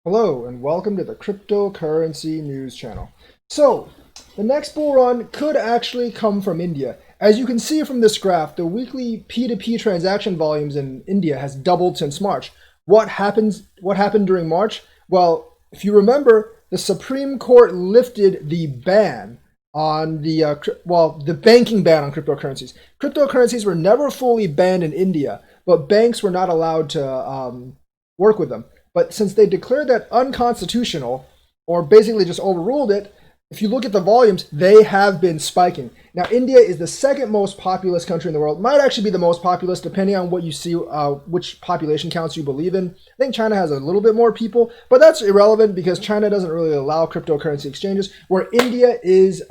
Hello and welcome to the Cryptocurrency News Channel. So, the next bull run could actually come from India. As you can see from this graph, the weekly P2P transaction volumes in India has doubled since March. What happened during March? Well, if you remember, the Supreme Court lifted the ban on the banking ban on cryptocurrencies. Cryptocurrencies were never fully banned in India, but banks were not allowed to work with them. But since they declared that unconstitutional, or basically just overruled it, if you look at the volumes, they have been spiking. Now, India is the second most populous country in the world. Might actually be the most populous, depending on what you see, which population counts you believe in. I think China has a little bit more people, but that's irrelevant because China doesn't really allow cryptocurrency exchanges, where India is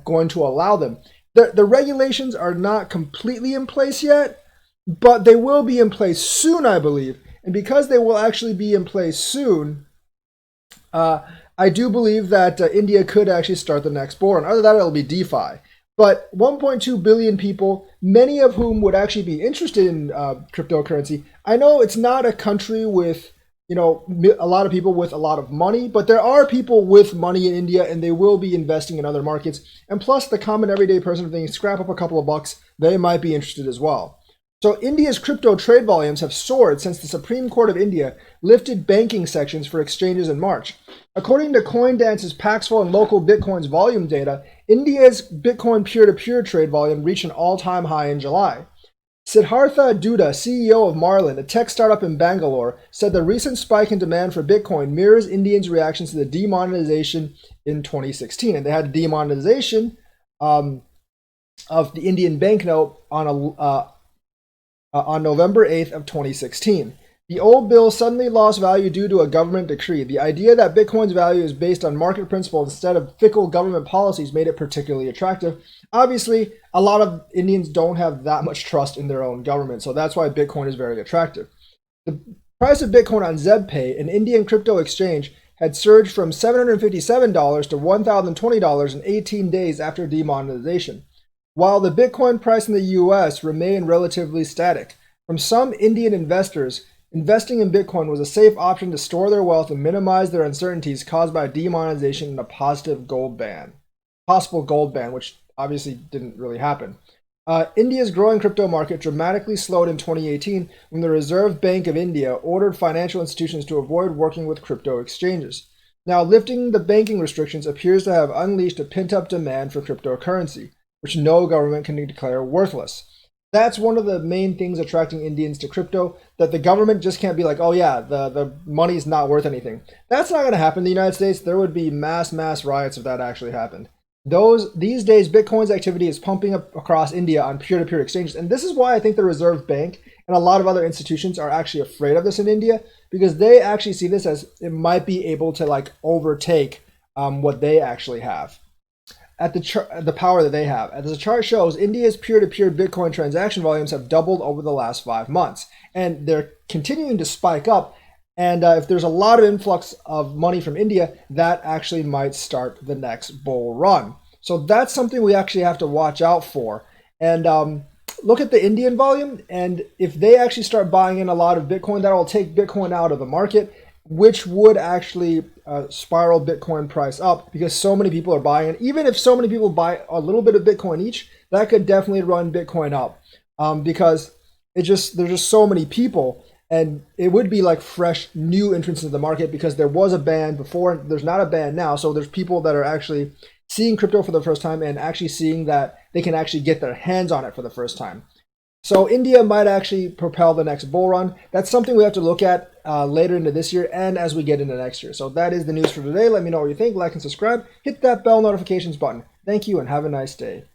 going to allow them. The regulations are not completely in place yet, but they will be in place soon, I believe. And because they will actually be in place soon, I do believe that India could actually start the next bull run. Other than that, it'll be DeFi. But 1.2 billion people, many of whom would actually be interested in cryptocurrency. I know it's not a country with, a lot of people with a lot of money, but there are people with money in India, and they will be investing in other markets. And plus, the common everyday person, if they scrap up a couple of bucks, they might be interested as well. So India's crypto trade volumes have soared since the Supreme Court of India lifted banking sections for exchanges in March. According to CoinDance's Paxful and Local Bitcoin's volume data, India's Bitcoin peer-to-peer trade volume reached an all-time high in July. Siddhartha Duda, CEO of Marlin, a tech startup in Bangalore, said the recent spike in demand for Bitcoin mirrors Indians' reactions to the demonetization in 2016. And they had demonetization of the Indian banknote on November 8th of 2016. The old bill suddenly lost value due to a government decree. The idea that Bitcoin's value is based on market principles instead of fickle government policies made it particularly attractive. Obviously, a lot of Indians don't have that much trust in their own government, so that's why Bitcoin is very attractive. The price of Bitcoin on ZebPay, an Indian crypto exchange, had surged from $757 to $1,020 in 18 days after demonetization, while the Bitcoin price in the US remained relatively static. From some Indian investors, investing in Bitcoin was a safe option to store their wealth and minimize their uncertainties caused by demonetization and a possible gold ban, which obviously didn't really happen. India's growing crypto market dramatically slowed in 2018 when the Reserve Bank of India ordered financial institutions to avoid working with crypto exchanges. Now, lifting the banking restrictions appears to have unleashed a pent-up demand for cryptocurrency, which no government can declare worthless. That's one of the main things attracting Indians to crypto, that the government just can't be like, oh yeah, the money's not worth anything. That's not going to happen in the United States. There would be mass riots if that actually happened. These days, Bitcoin's activity is pumping up across India on peer-to-peer exchanges. And this is why I think the Reserve Bank and a lot of other institutions are actually afraid of this in India, because they actually see this as it might be able to overtake what they actually have. At the power that they have. As the chart shows, India's peer-to-peer Bitcoin transaction volumes have doubled over the last 5 months, and they're continuing to spike up. And if there's a lot of influx of money from India, that actually might start the next bull run. So that's something we actually have to watch out for. And look at the Indian volume, and if they actually start buying in a lot of Bitcoin, that will take Bitcoin out of the market, which would actually spiral Bitcoin price up because so many people are buying it. Even if so many people buy a little bit of Bitcoin each, that could definitely run Bitcoin up because there's just so many people, and it would be like fresh new entrants into the market because there was a ban before. There's not a ban now, so there's people that are actually seeing crypto for the first time and actually seeing that they can actually get their hands on it for the first time. So India might actually propel the next bull run. That's something we have to look at later into this year and as we get into next year. So that is the news for today. Let me know what you think. Like and subscribe. Hit that bell notifications button. Thank you and have a nice day.